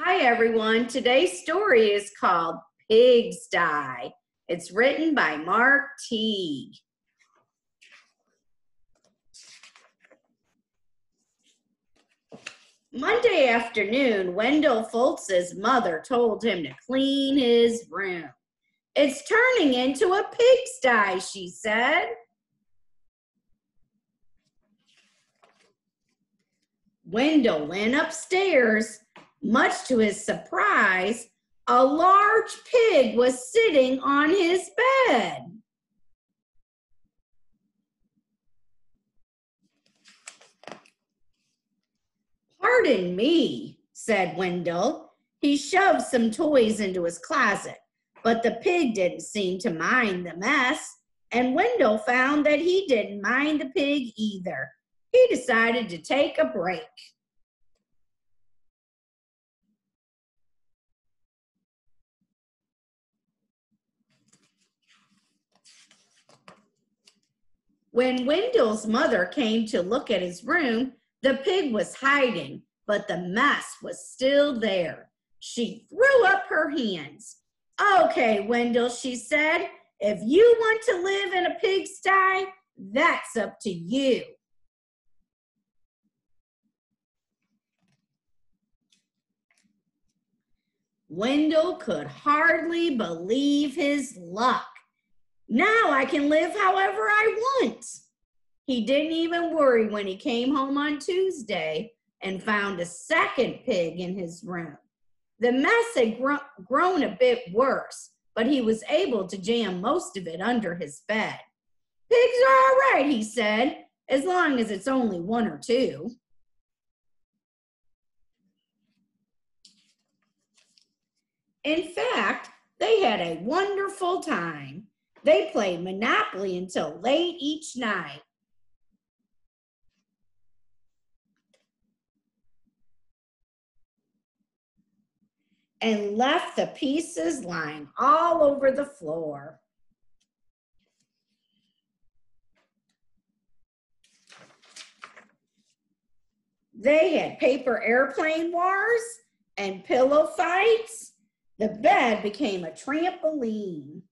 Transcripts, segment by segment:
Hi everyone, today's story is called Pigsty. It's written by Mark Teague. Monday afternoon, Wendell Foltz's mother told him to clean his room. It's turning into a pigsty, she said. Wendell went upstairs. Much to his surprise, a large pig was sitting on his bed. "Pardon me," said Wendell. He shoved some toys into his closet, but the pig didn't seem to mind the mess, and Wendell found that he didn't mind the pig either. He decided to take a break. When Wendell's mother came to look at his room, the pig was hiding, but the mess was still there. She threw up her hands. "Okay, Wendell," she said, "if you want to live in a pigsty, that's up to you." Wendell could hardly believe his luck. "Now I can live however I want." He didn't even worry when he came home on Tuesday and found a second pig in his room. The mess had grown a bit worse, but he was able to jam most of it under his bed. "Pigs are all right," he said, "as long as it's only one or two." In fact, they had a wonderful time. They played Monopoly until late each night. And left the pieces lying all over the floor. They had paper airplane wars and pillow fights. The bed became a trampoline.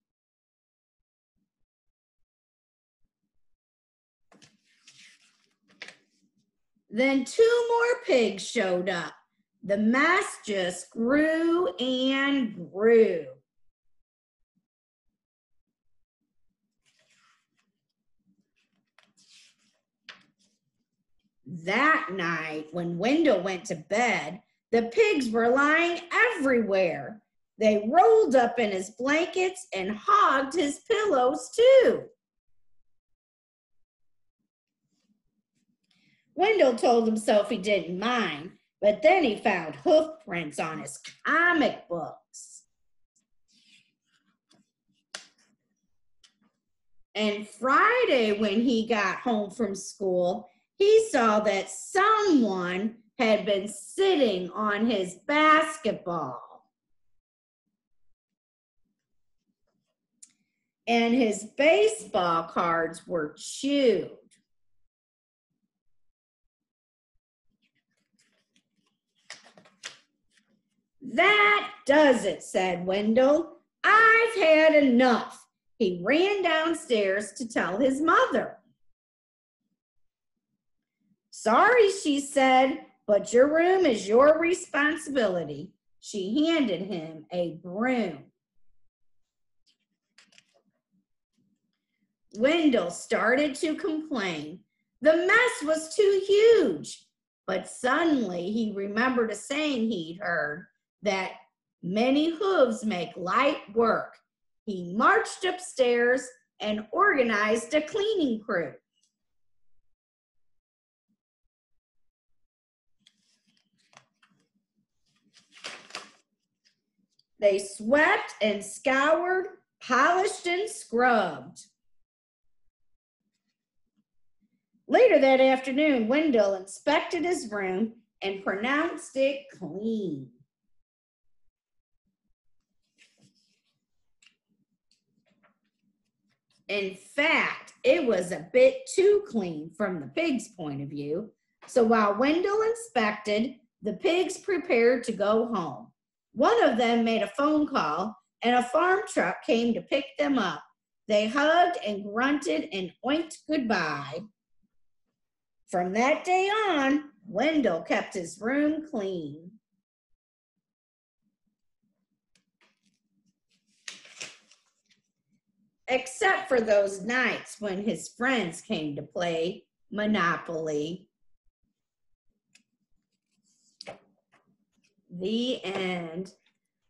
Then two more pigs showed up. The mess just grew and grew. That night, when Wendell went to bed, the pigs were lying everywhere. They rolled up in his blankets and hogged his pillows too. Wendell told himself he didn't mind, but then he found hoof prints on his comic books. And Friday, when he got home from school, he saw that someone had been sitting on his basketball. And his baseball cards were chewed. "That does it," said Wendell. "I've had enough." He ran downstairs to tell his mother. "Sorry," she said, "but your room is your responsibility." She handed him a broom. Wendell started to complain. The mess was too huge. But suddenly he remembered a saying he'd heard, that many hooves make light work. He marched upstairs and organized a cleaning crew. They swept and scoured, polished and scrubbed. Later that afternoon, Wendell inspected his room and pronounced it clean. In fact, it was a bit too clean from the pig's point of view. So while Wendell inspected, The pigs prepared to go home. One of them made a phone call, and a farm truck came to pick them up. They hugged and grunted and oinked goodbye. From that day on, Wendell kept his room clean. Except for those nights when his friends came to play Monopoly. The end.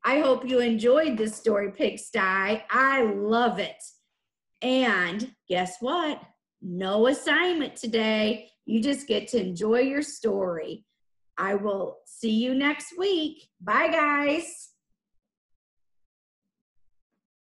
I hope you enjoyed this story, Pigsty. I love it. And guess what? No assignment today. You just get to enjoy your story. I will see you next week. Bye, guys.